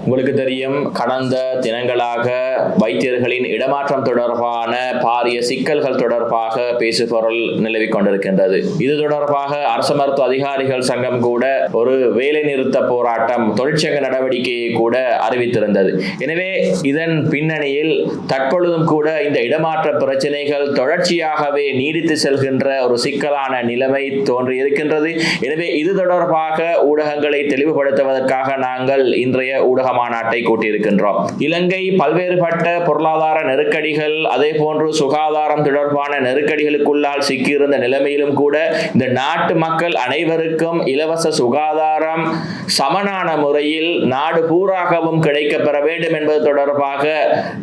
உங்களுக்கு தெரியும், கடந்த தினங்களாக வைத்தியர்களின் இடமாற்றம் தொடர்பான பாரிய சிக்கல்கள் தொடர்பாக பேசுபொருள் நிலவிக் கொண்டிருக்கின்றது. இது தொடர்பாக அரசு மருத்துவ அதிகாரிகள் சங்கம் கூட ஒரு வேலை நிறுத்த போராட்டம், தொழிற்சங்க நடவடிக்கையை கூட அறிவித்திருந்தது. எனவே இதன் பின்னணியில் தற்பொழுதும் கூட இந்த இடமாற்ற பிரச்சனைகள் தொடர்ச்சியாகவே நீடித்து செல்கின்ற ஒரு சிக்கலான நிலைமை தோன்றி இருக்கின்றது. எனவே இது தொடர்பாக ஊடகங்களை தெளிவுபடுத்துவதற்காக நாங்கள் இன்றைய ஊடக மாநாட்டை கூட்டியிருக்கின்றோம். இலங்கை பல்வேறுபட்ட பொருளாதார நெருக்கடிகள், அதே போன்று சுகாதாரம் தொடர்பான நெருக்கடிகளுக்குள்ளால் சிக்கியிருந்த நிலைமையிலும் கூட இந்த நாட்டு மக்கள் அனைவருக்கும் இலவச சுகாதாரம் சமனான முறையில் நாடு பூராகவும் கிடைக்கப்பெற வேண்டும் என்பது தொடர்பாக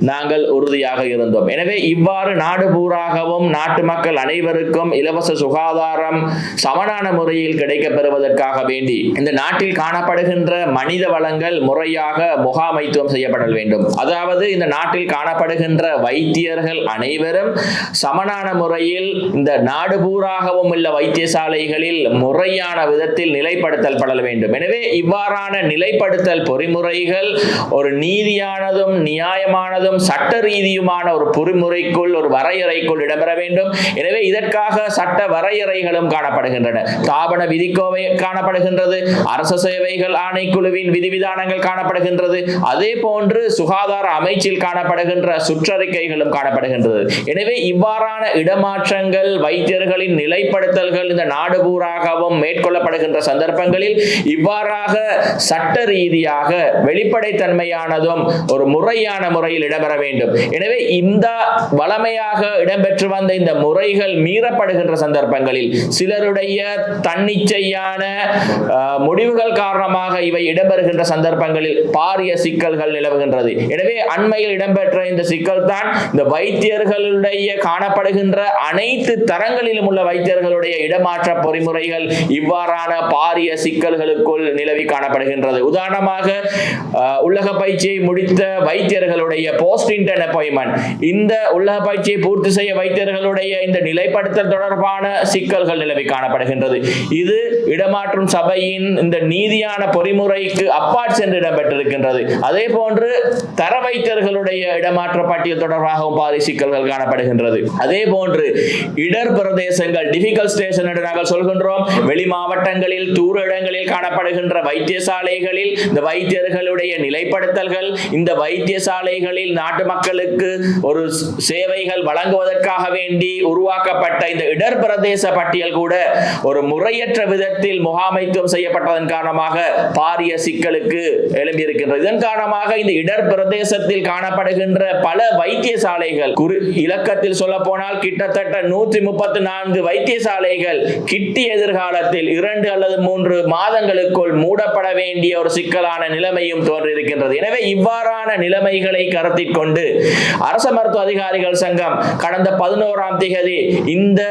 நாங்கள் உறுதியாக இருந்தோம். எனவே இவ்வாறு நாடு பூராகவும் நாட்டு மக்கள் அனைவருக்கும் இலவச சுகாதாரம் சமனான முறையில் கிடைக்கப்பெறுவதற்காக வேண்டி இந்த நாட்டில் காணப்படுகின்ற மனித வளங்கள் முறையாக முகாமைத்துவம் செய்யப்பட வேண்டும். அதாவது இந்த நாட்டில் காணப்படுகின்ற வைத்தியர்கள் அனைவரும் சமனான முறையில் இந்த நாடு பூராகவும் உள்ள வைத்தியசாலைகளில் முறையான விதத்தில் நிலைப்படுத்தல் பட வேண்டும். எனவே இவ்வாறான நிலைப்படுத்தல் பொறிமுறைகள் ஒரு நீதியானதும் நியாயமானதும் சட்ட ரீதியுமான ஒரு பொறிமுறைக்குள், ஒரு வரையறைக்குள் இடம்பெற வேண்டும். எனவே இதற்காக சட்ட வரையறைகளும் காணப்படுகின்றன. தாபன விதிக்கோவை காணப்படுகின்றது, அரசு சேவைகள் ஆணைக்குழுவின் விதிவிதானங்கள் காணப்படுகின்றது, அதே போன்று சுகாதார அமைச்சில் காணப்படுகின்ற சுற்றறிக்கைகளும் காணப்படுகின்றது. எனவே இவ்வாறான இடமாற்றங்கள், வைத்தியர்களின் நிலைப்படுத்தல்கள் இந்த நாடு பூராகவும் மேற்கொள்ளப்படுகின்ற சந்தர்ப்பங்களில் இவ்வாறாக சட்ட ரீதியாக வெளிப்படைத்தன்மையானதும் ஒரு முறையான முறையில் இடம்பெற வேண்டும். எனவே இந்த வளமையாக இடம்பெற்று வந்த இந்த முறைகள் மீறப்படுகின்ற சந்தர்ப்பங்களில் சிலருடைய தன்னிச்சையான முடிவுகள் காரணமாக இவை இடம்பெறுகின்ற சந்தர்ப்பங்களில் பாரிய சிக்கல்கள் நிலவுகின்றது. எனவே அண்மையில் இடம்பெற்ற இந்த சிக்கல் தான் இந்த வைத்தியர்களுடைய காணப்படுகின்ற அனைத்து தரங்களிலும் உள்ள வைத்தியர்களுடைய இடமாற்ற பொறிமுறைகள் இவ்வாறான பாரிய சிக்கல்களுக்குள் நிலவி காணப்படுகின்றது. உதாரணமாக உள்ளக பயிற்சியை முடித்த வைத்தியர்களுடைய போஸ்ட் இன்டர்ன் அப்பாயின்மெண்ட், இந்த உள்ளக பயிற்சியை பூர்த்தி செய்ய வைத்தியர்களுடைய இந்த நிலைப்படுத்தல் தொடர்பான சிக்கல்கள் நிலவி காணப்படுகின்றது. இது இடமாற்றும் சபையின் இந்த நீதியான பொறிமுறைக்கு அப்பாற் சென்று இடம்பெற்றிருக்கின்றது. அதே போன்று தர வைத்தியர்களுடைய இடமாற்ற பட்டியல் தொடர்பாகவும் பாரிய சிக்கல்கள் காணப்படுகின்றது. அதே போன்று இடர் பிரதேசங்கள், டிஃபிகல்ட் ஸ்டேஷன் என்று நாங்கள் சொல்கின்றோம், வெளி மாவட்டங்களில் தூர இடங்களில் காணப்படுகின்ற வைத்தியசாலைகளில் இந்த வைத்தியர்களுடைய நிலைப்படுத்தல்கள், இந்த வைத்தியசாலைகளில் நாட்டு மக்களுக்கு ஒரு சேவைகள் வழங்குவதற்காக வேண்டி உருவாக்கப்பட்ட இந்த இடர் பிரதேச பட்டியல் கூட ஒரு முறையற்ற விதத்தில் முகாமைத்துவம் செய்யப்பட்டதன் காரணமாக பாரிய சிக்கலுக்கு எழும்பியிருக்கின்றது. இதன் காரணமாக இந்த இடர் பிரதேசத்தில் காணப்படுகின்ற பல வைத்தியசாலைகள், இலக்கத்தில் சொல்ல போனால் கிட்டத்தட்ட 134 வைத்தியசாலைகள் கிட்டி எதிர்காலத்தில் 2 அல்லது 3 மாதங்களுக்குள் மூடப்பட வேண்டிய ஒரு சிக்கலான நிலைமையும் தோன்றியிருக்கின்றது. எனவே இவ்வாறான நிலைமைகளை கருத்தில் கொண்டு அரச மருத்துவ அதிகாரிகள் சங்கம் கடந்த 11ஆம் தேதி இந்த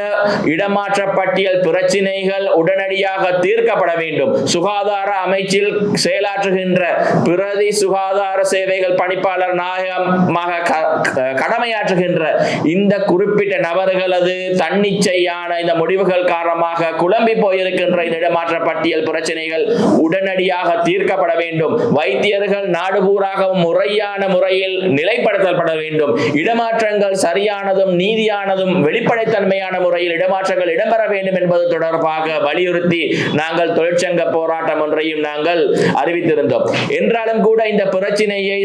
இடமாற்ற பட்டியல் பிரச்சினைகள் உடனடியாக தீர்க்கப்பட வேண்டும், சுகாதார அமைச்சில் செயலாற்றுகின்ற பிரதி சுகாதார சேவைகள் பணிப்பாளர் நாயகமாக கடமையாற்றுகின்ற இந்த குறிப்பிட்ட நபர்களது தன்னிச்சையான இந்த முடிவுகள் காரணமாக குழம்பி போயிருக்கின்ற இந்த இடமாற்ற பட்டியல் பிரச்சனைகள் உடனடியாக தீர்க்கப்பட வேண்டும். வைத்தியர்கள் நாடு பூராகவும் முறையான முறையில் நிலைப்படுத்தப்பட வேண்டும். இடமாற்றங்கள் சரியானதும் நீதியானதும் வெளிப்படைத்தன்மையான முறையில் இடமாற்றங்கள் இடம்பெற வேண்டும் என்பது தொடர்பாக வலியுறுத்தி நாங்கள் தொழிற்சங்க போராட்டம் ஒன்றையும் நாங்கள் அறிவித்திருந்தோம். என்றாலும் கூட இந்த பிரச்சனையை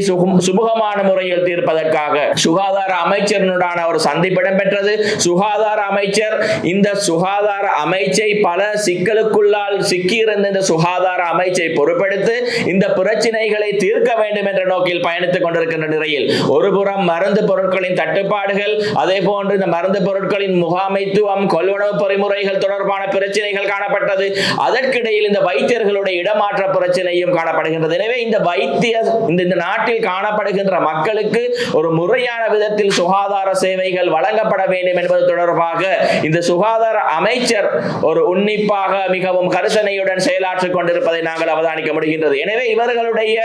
சுமூகமான முறையில் தீர்ப்பதற்காக சுகாதார அமைச்சருடனான ஒரு சந்திப்பு இடம்பெற்றது. சுகாதார அமைச்சர் இந்த சுகாதார அமைச்சை பல சிக்கலுக்குள்ளால் சிக்கியிருந்த இந்த சுகாதார அமைச்சை பொறுப்பெடுத்து இந்த பிரச்சனைகளை தீர்க்க வேண்டும் என்ற நோக்கில் பயணித்துக் கொண்டிருக்கின்ற நிலையில் ஒருபுறம் மருந்து பொருட்களின் தட்டுப்பாடுகள், அதே போன்று இந்த மருந்து பொருட்களின் முகாமைத்துவம், கொள்வனவு பொறிமுறைகள் தொடர்பான பிரச்சனைகள் காணப்பட்டது. அதற்கிடையில் இந்த வைத்தியர்களுடைய இடமாற்ற பிரச்சனையும் காணப்படுகின்றது. எனவே இந்த நாட்டில் காணப்படுகின்ற மக்களுக்கு ஒரு முறையான விதத்தில் சுகாதார சேவைகள் வழங்கப்பட வேண்டும் என்பது தொடர்பாக இந்த சுகாதார அமைச்சர் ஒரு உன்னிப்பாக மிகவும் கருத்தனையுடன் செயலாற்றிக் கொண்டிருப்பதை நாங்கள் அவதானிக்க முடிகின்றது. எனவே இவர்களுடைய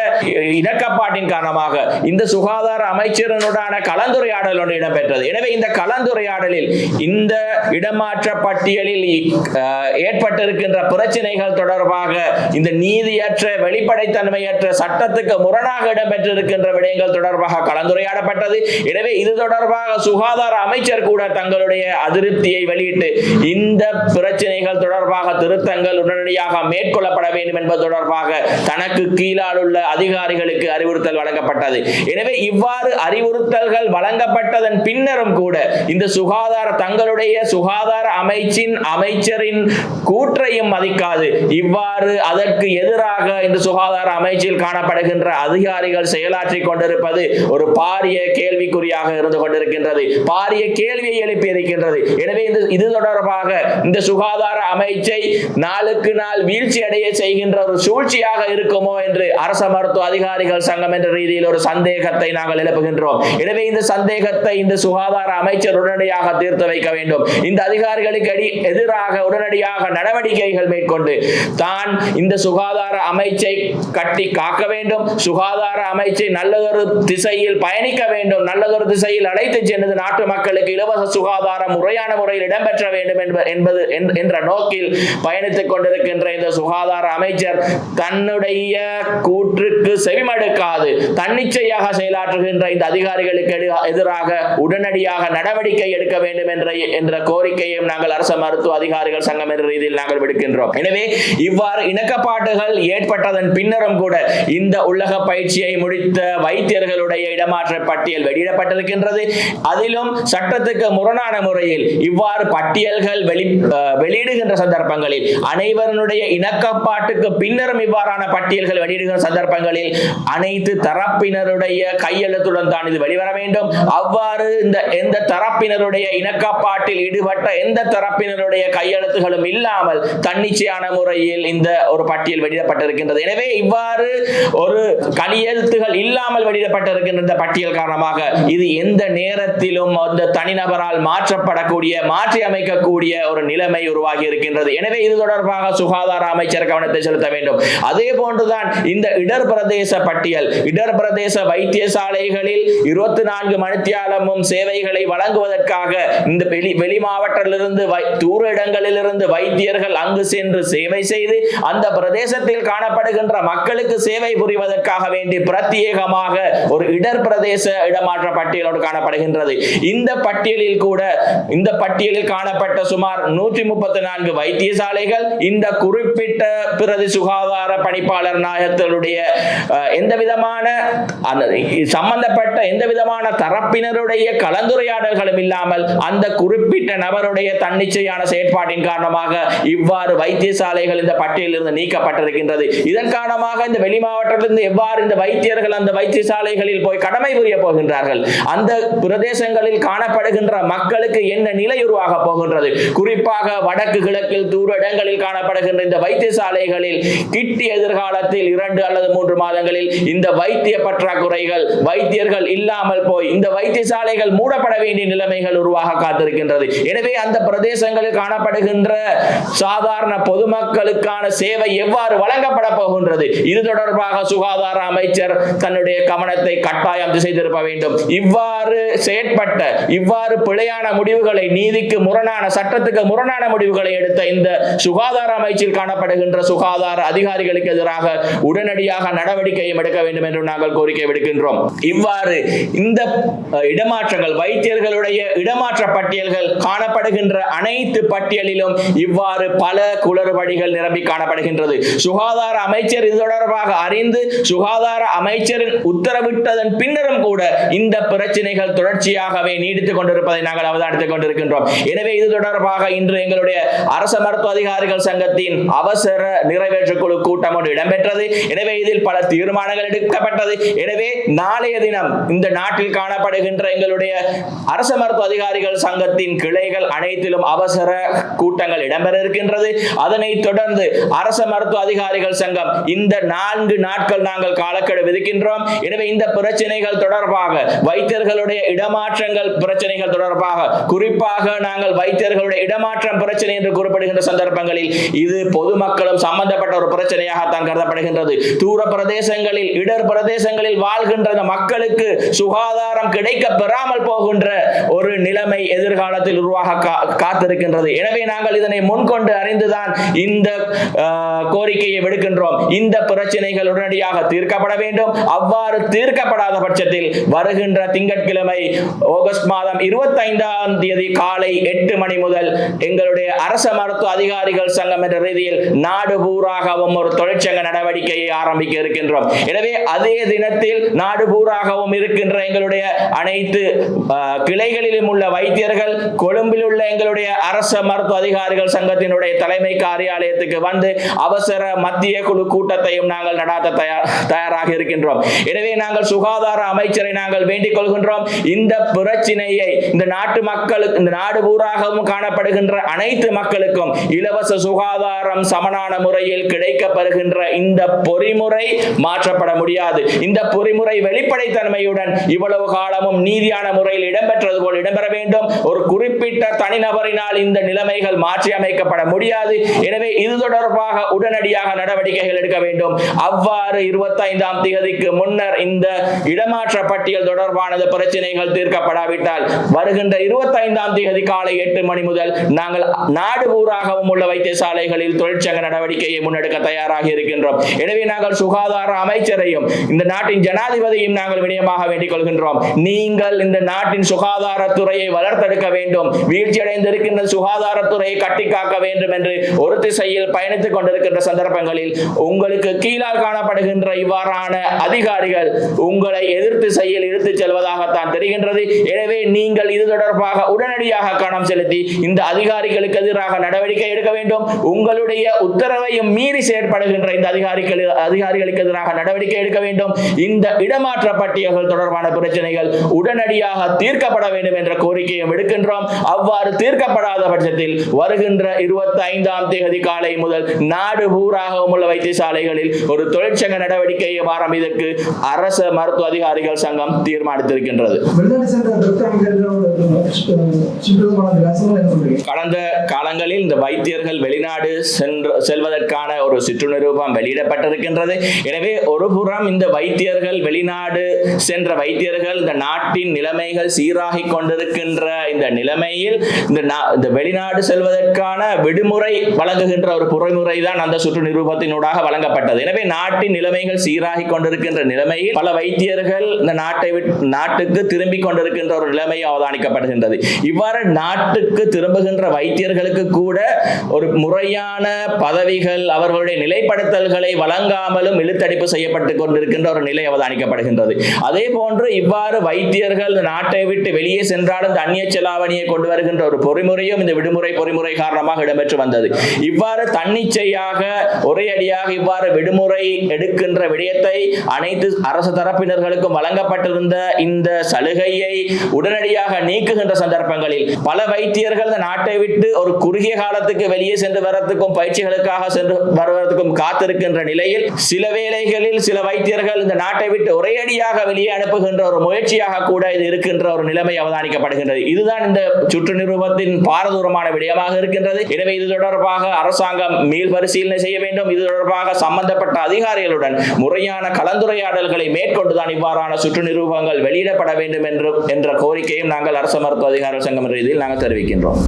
இணக்கப்பாட்டின் காரணமாக இந்த சுகாதார அமைச்சருடனான கலந்துரையாடல் ஒன்று இடம்பெற்றது. எனவே இந்த கலந்துரையாடலில் இந்த இடமாற்ற பட்டியலில் ஏற்பட்டிருக்கின்ற பிரச்சனைகள் தொடர்பாக இந்த நீதியற்ற வெளிப்படைத்தன்மையற்ற சட்ட சட்டத்துக்கு முரணாக இடம்பெற்றிருக்கின்ற விடயங்கள் தொடர்பாக கலந்துரையாடப்பட்டது. எனவே இது தொடர்பாக சுகாதார அமைச்சர் கூட தங்களுடைய அதிருப்தியை வெளியிட்டு இந்த பிரச்சனைகள் தொடர்பாக திருத்தங்கள் உடனடியாக மேற்கொள்ளப்பட வேண்டும் என்பது தொடர்பாக தனக்கு கீழால் உள்ள அதிகாரிகளுக்கு அறிவுறுத்தல் வழங்கப்பட்டது. எனவே இவ்வாறு அறிவுறுத்தல்கள் வழங்கப்பட்டதன் பின்னரும் கூட இந்த தங்களுடைய சுகாதார அமைச்சரின் கூற்றையும் மதிக்காது இவ்வாறு அதற்கு எதிராக இந்த சுகாதார அமைச்சில் காணப்படுகின்ற அதிகாரிகள் செயலாற்றிக் கொண்டிருப்பது ஒரு பாரிய கேள்விக்குறியாக இருந்து கொண்டிருக்கின்றது, பாரிய கேள்வியை எழுப்பியிருக்கின்றது. எனவே இது தொடர்பாக இந்த சுகாதார அமைச்சை நாளுக்கு நாள் வீழ்ச்சி அடைய செய்கின்ற ஒரு சூழ்ச்சியாக இருக்குமோ என்று அரச மருத்துவ அதிகாரிகள் சங்கம் என்ற ரீதியில் ஒரு சந்தேகத்தை நாங்கள் எழுப்புகின்றோம். எனவே இந்த சந்தேகத்தை இந்த சுகாதார அமைச்சர் உடனடியாக தீர்த்து வைக்க வேண்டும். இந்த அதிகாரிகளுக்கு எதிராக உடனடியாக நடவடிக்கைகள் மேற்கொண்டு தான் இந்த சுகாதார அமைச்சை கட்டி காக்க வேண்டும், சுகாதார அமைச்சை நல்லதொரு திசையில் பயணிக்க வேண்டும், நல்லதொரு திசையில் அழைத்து சென்று நாட்டு மக்களுக்கு இலவச சுகாதாரம் முறையான முறையில் இடம்பெற்ற வேண்டும் என்ற நோக்கில் பயணித்துக் கொண்டிருக்கின்ற இந்த சுகாதார அமைச்சர் தன்னுடைய கூற்றுக்கு செவிமடுக்காது தன்னிச்சையாக செயலாற்றுகின்ற இந்த அதிகாரிகளுக்கு எதிராக உடனடியாக நடவடிக்கை எடுக்க வேண்டும் என்ற கோரிக்கையும் நாங்கள் அரச மருத்துவ அதிகாரிகள் சங்கம் என்ற ரீதியில் நாங்கள் விடுக்கின்றோம். எனவே இவ்வாறு இணக்கப்பாடுகள் ஏற்பட்டதன் பின்னரும் கூட இந்த உள்ளக பயிற்சியை முடித்த வைத்தியர்களுடைய இடமாற்ற பட்டியல் வெளியிடப்பட்டிருக்கின்றது. அதிலும் சட்டத்துக்கு முரணான முறையில் இவ்வாறு பட்டியல்கள் வெளியிடுகின்ற சந்தர்ப்பங்களில் அனைவருடைய இணக்கப்பாட்டுக்கு பின்னரும் இவ்வாறான பட்டியல்கள் வெளியிடுகின்ற சந்தர்ப்பங்களில் அனைத்து தரப்பினருடைய கையெழுத்துடன் தான் இது வெளிவர வேண்டும். அவ்வாறு எந்த தரப்பினருடைய இணக்கப்பாட்டில் ஈடுபட்ட எந்த தரப்பினருடைய கையெழுத்துகளும் இல்லாமல் தன்னிச்சையான முறையில் இந்த ஒரு பட்டியல் வெளியிடப்பட்டிருக்கின்றது. எனவே இவ்வாறு ஒரு கையெழுத்துகள் இல்லாமல் வெளியிடப்பட்டிருக்கின்ற இந்த பட்டியல் காரணமாக இது எந்த நேரத்திலும் அந்த தனிநபரால் மாற்றி அமைக்கக்கூடிய ஒரு நிலைமை உருவாகி இருக்கின்றது. எனவே இது தொடர்பாக சுகாதார அமைச்சர் கவனத்தை செலுத்த வேண்டும். அதே போன்றுதான் இந்த இடர் பிரதேச பட்டியல், இடர் பிரதேச வைத்தியசாலைகளில் 24 மணித்தியாலமும் சேவைகளை வழங்குவதற்காக இந்த வெளி மாவட்டத்திலிருந்து தூர இடங்களிலிருந்து வைத்தியர்கள் அங்கு சென்று சேவை செய்து அந்த பிரதேசத்தில் காணப்படுகின்ற மக்களுக்கு சேவை புரிவதற்காக வேண்டி பிரத்யேகமாக ஒரு இடர் பிரதேச இடமாற்ற பட்டியலோடு காணப்படுகின்றது. இந்த பட்டியலில் காணப்பட்ட சுமார் 134 வைத்தியசாலைகள் இந்த குறிப்பிட்ட பிரதி சுகாதார பணிப்பாளர் நாயகர்களுடைய சம்பந்தப்பட்ட எந்த விதமான தரப்பினருடைய கலந்துரையாடல்களும் இல்லாமல் அந்த குறிப்பிட்ட நபருடைய தன்னிச்சையான செயற்பாட்டின் காரணமாக இவ்வாறு வைத்தியசாலைகள் இந்த பட்டியலிருந்து நீக்கப்பட்டிருக்கின்றது. இதன் காரணமாக இந்த வெளி மாவட்டத்திலிருந்து எவ்வாறு இந்த வைத்தியர்கள் அந்த வைத்தியசாலைகளில் போய் கடமை புரிய போகின்றார்கள், அந்த பிரதேசங்களில் காணப்படுகின்ற மக்களுக்கு என்ன நிலை உருவாக போகின்றது, குறிப்பாக வடக்கு கிழக்கில் தூர இடங்களில் காணப்படுகின்ற இந்த வைத்தியசாலைகளில் கிட்டி எதிர்காலத்தில் 2 அல்லது 3 மாதங்களில் இந்த வைத்திய பற்றாக்குறைகள் வைத்தியர்கள் இல்லாமல் போய் இந்த வைத்தியசாலைகள் மூடப்பட வேண்டிய நிலைமைகள் உருவாக காத்திருக்கின்றது. எனவே அந்த பிரதேசங்களில் காணப்படுகின்ற சாதாரண பொதுமக்களுக்கான சேவை எவ்வாறு வழங்கப்பட போகின்றது, இது தொடர்பாக சுகாதார அமைச்சர் தன்னுடைய கவனத்தை கட்டாயம் திசை திருப்ப வேண்டும். இவ்வாறு பிழையான முடிவுகளை, நீதிக்கு முரணான சட்டத்துக்கு முரணான முடிவுகளை எடுத்த இந்த சுகாதார அமைச்சில் காணப்படுகின்ற சுகாதார அதிகாரிகளுக்கு எதிராக உடனடியாக நடவடிக்கையும் எடுக்க வேண்டும் என்று நாங்கள் கோரிக்கை விடுக்கின்றோம். இவ்வாறு இந்த இடமாற்றங்கள், வைத்தியர்களுடைய இடமாற்ற பட்டியல்கள் காணப்படுகின்ற அனைத்து பட்டியலிலும் இவ்வாறு பல குளறுபடிகள் நிரம்பி காணப்படுகின்றது. சுகாதார அமைச்சர் இது தொடர்பாக அறிந்து சுகாதார அமைச்சரின் உத்தரவிட்டதன் பின்னரும் கூட இந்த பிரச்சனைகள் தொடர்ச்சியாகவே நீடித்துக் கொண்டிருப்பதை நாங்கள் அவதானித்துக் கொண்டிருக்கின்றோம். எனவே இது தொடர்பாக இன்று எங்களுடைய அரச மருத்துவ அதிகாரிகள் சங்கத்தின் அவசர நிறைவேற்று குழு கூட்டம் ஒன்று இடம்பெற்றது. எனவே இதில் பல தீர்மானங்கள் எடுக்கப்பட்டது. எனவே நாளைய தினம் இந்த நாட்டில் காணப்படுகின்ற எங்களுடைய அரச மருத்துவ அதிகாரிகள் சங்கத்தின் கிளைகள் அனைத்திலும் அவசர கூட்டங்கள் இடம்பெற இருக்கின்றது. அதனைத் தொடர்ந்து அரச மருத்துவ அதிகாரிகள் சங்கம் இந்த 4 நாட்கள் நாங்கள் காலக்கெடு விதிக்கின்றோம். எனவே இந்த பிரச்சனைகள் தொடர்பாக, வைத்தியர்களுடைய இடமாற்றங்கள் பிரச்சனைகள் தொடர்பாக, குறிப்பாக நாங்கள் வைத்தியர்களுடைய இடமாற்றம் பிரச்சனை என்று கூறப்படுகின்ற சந்தர்ப்பங்களில் இது பொதுமக்களும் சம்பந்தப்பட்ட ஒரு பிரச்சனை பிரச்சனையாகத்தான் கருதப்படுகின்றது. தூர பிரதேசங்களில், இடர் பிரதேசங்களில் வாழ்கின்ற மக்களுக்கு சுகாதாரம் கிடைக்க பெறாமல் போகின்ற ஒரு நிலைமை எதிர்காலத்தில் உருவாக காத்திருக்கின்றது. எனவே நாங்கள் இதனை முன்கொண்டு அறிந்துதான் இந்த கோரிக்கையை விடுக்கின்றோம். இந்த பிரச்சனைகள் உடனடியாக தீர்க்கப்பட வேண்டும். அவ்வாறு தீர்க்கப்படாத பட்சத்தில் வருகின்ற திங்கட்கிழமை ஆகஸ்ட் மாதம் 25ஆம் தேதி காலை 8 மணி முதல் எங்களுடைய அரச மருத்துவ அதிகாரிகள் சங்கம் என்ற ரீதியில் நாடு பூராகவும் ஒரு தொழிற்சங்க நடவடிக்கையை ஆரம்பிக்க இருக்கின்றோம். எனவே அதே தினத்தில் நாடு பூராகவும் இருக்கின்ற எங்களுடைய அனைத்து கிளைகளிலும் உள்ள வைத்தியர்கள் கொழும்பில் உள்ள எங்களுடைய அரச மருத்துவ அதிகாரிகள் சங்கத்தினுடைய தலைமை காரியாலயத்துக்கு வந்து அவசர மத்திய குழு கூட்டத்தையும் நாங்கள் நடாத்த தயாராக இருக்கின்றோம். எனவே நாங்கள் சுகாதார அமைச்சரை நாங்கள் வேண்டிக் கொள்கின்றோம். இந்த பிரச்சனையை இந்த நாட்டு மக்களுக்கு, இந்த நாடு பூராகவும் காணப்படுகின்ற அனைத்து மக்களுக்கும் இலவச சுகாதாரம் சமனான முறையில் கிடைக்கப்பெறுகின்ற இந்த பொறிமுறை மாற்றப்பட முடியாது. இந்த பொறிமுறை வெளிப்படைத்தன்மையுடன் இவ்வளவு காலமும் நீதியான முறையில் இடம்பெற்றது போல் இடம்பெற வேண்டும். ஒரு குறிப்பிட்ட தனிநபரினால் இந்த நிலைமைகள் மாற்றி அமைக்கப்பட முடியாது. எனவே இது தொடர்பாக உடனடியாக நடவடிக்கைகள் எடுக்க வேண்டும். அவ்வாறு 25ஆம் தேதிக்கு முன்னர் இந்த இடமாற்ற பட்டியல் தொடர்பான பிரச்சனைகள் தீர்க்கப்படாவிட்டால் வருகின்ற 25ஆம் தேதி காலை 8 மணி முதல் நாங்கள் நாடு பூராகவும் உள்ள வைத்தியசாலைகளில் தொழிற்சங்க நடவடிக்கையை முன்னெடுக்க தயாராக இருக்கின்றோம். எனவே நாங்கள் சுகாதார அமைச்சரையும் இந்த நாட்டின் ஜனாதிபதியையும் நாங்கள் வினயமாக வேண்டிக் கொள்கின்றோம். நீங்கள் இந்த நாட்டின் சுகாதாரத்துறையை வளர்த்தெடுக்க வேண்டும். வீழ்ச்சியடைந்திருக்கின்ற சுகாதாரத்துறையை கட்டிக்காக்க வேண்டும் என்று ஒரு திசையில் பயணித்துக் கொண்டிருக்கின்ற சந்தர்ப்பங்களில் உங்களுக்கு கீழால் காணப்படுகின்ற இவ்வாறான அதிகாரிகள் உங்களை எதிர் திசையில் இழுத்துச் செல்வதாகத்தான் தெரிகின்றது. எனவே நீங்கள் இது தொடர்பாக உடனடியாக கவனம் செலுத்தி இந்த அதிகாரிகளுக்கு எதிராக நடவடிக்கை எடுக்க வேண்டும். உங்களுடைய உத்தரவையும் மீறி செயற்படுகின்ற இந்த அதிகாரிகளுக்கு எதிராக நடவடிக்கை எடுக்க வேண்டும். இந்த இடமாற்ற பட்டியல்கள் தொடர்பான பிரச்சனைகள் உடனடியாக தீர்க்கப்பட வேண்டும் என்ற கோரிக்கையை விடுக்கின்றோம். அவ்வாறு தீர்க்கப்படாத பட்சத்தில் வருகின்ற 25ஆம் தேதி காலை முதல் நாடு பூராகவும் உள்ள வைத்தியசாலைகளில் ஒரு தொழிற்சங்க நடவடிக்கையை ஆரம்பிப்பதற்கு அரச மருத்துவ அதிகாரிகள் சங்கம் தீர்மானித்திருக்கின்றது. கடந்த காலங்களில் இந்த வைத்தியர்கள் வெளிநாடு செல்வதற்கான ஒரு சுற்றுநிரூபம் வெளியிடப்பட்டிருக்கின்றது. எனவே ஒரு புறம் இந்த வைத்தியர்கள் வெளிநாடு சென்ற வைத்தியர்கள் இந்த நாட்டின் நிலைமைகள் சீராகி கொண்டிருக்கின்ற இந்த நிலைமையில் இந்த வெளிநாடு செல்வதற்கான விடுமுறை வழங்குகின்ற ஒரு பொறிமுறை தான் அந்த சுற்று நிரூபத்தினூடாக வழங்கப்பட்டது. எனவே நாட்டின் நிலைமைகள் சீராகி கொண்டிருக்கின்ற நிலைமையில் பல வைத்தியர்கள் இந்த நாட்டுக்கு திரும்பிக் கொண்டிருக்கின்ற ஒரு நிலைமை அவதானிக்கப்படுகின்றது. இவ்வாறு நாட்டுக்கு திரும்புகின்ற வைத்தியர்களுக்கு கூட ஒரு முறையான பதவிகள், அவர்களுடைய நிலைப்படுத்தல்களை வழங்காமலும் இழுத்தடிப்பு செய்யப்பட்டுக் கொண்டிருக்கின்ற ஒரு நிலை அவதானிக்கப்படுகின்றது. அதே போன்று இவ்வாறு வைத்தியர்கள் நாட்டை விட்டு வெளியே சென்றாலும் இந்த அந்நிய செலாவணியை கொண்டு வருகின்ற ஒரு பொறிமுறையும் இந்த விடுமுறை பொறிமுறை காரணமாக இடம்பெற்று வந்தது. இவ்வாறு தன்னிச்சையாக ஒரே அடியாக இவ்வாறு விடுமுறை எடுக்கின்ற விடயத்தை அனைத்து அரசு தரப்பினர்களுக்கும் வழங்கப்பட்டிருந்த இந்த சலுகையை உடனடியாக நீக்குகின்ற சந்தர்ப்பங்களில் பல வைத்தியர்கள் இந்த நாட்டை விட்டு ஒரு குறுகிய காலத்துக்கு வெளியே சென்று வரத்துக்கும் பயிற்சிகளுக்காக சென்று வருவதற்கும் காத்திருக்கின்ற நிலையில் சில வேளைகளில் சில வைத்தியர்கள் இந்த நாட்டை விட்டு ஒரேடியாக வெளியே அனுப்புகின்ற ஒரு முயற்சியாக கூட இது இருக்கின்ற ஒரு நிலைமை அவதானிக்கப்படுகின்றது. இதுதான் இந்த சுற்று நிரூபத்தின் பாரதூரமான விடயமாக இருக்கின்றது. எனவே இது தொடர்பாக அரசாங்கம் மீள் பரிசீலனை செய்ய வேண்டும். இது தொடர்பாக சம்பந்தப்பட்ட அதிகாரிகளுடன் முறையான கலந்துரையாடல்களை மேற்கொண்டுதான் இவ்வாறான சுற்று நிரூபங்கள் வெளியிடப்பட வேண்டும் என்ற கோரிக்கையும் நாங்கள் அரசு மருத்துவ அதிகாரிகள் சங்கம் ரீதியில் நாங்கள் தெரிவிக்கின்றோம்.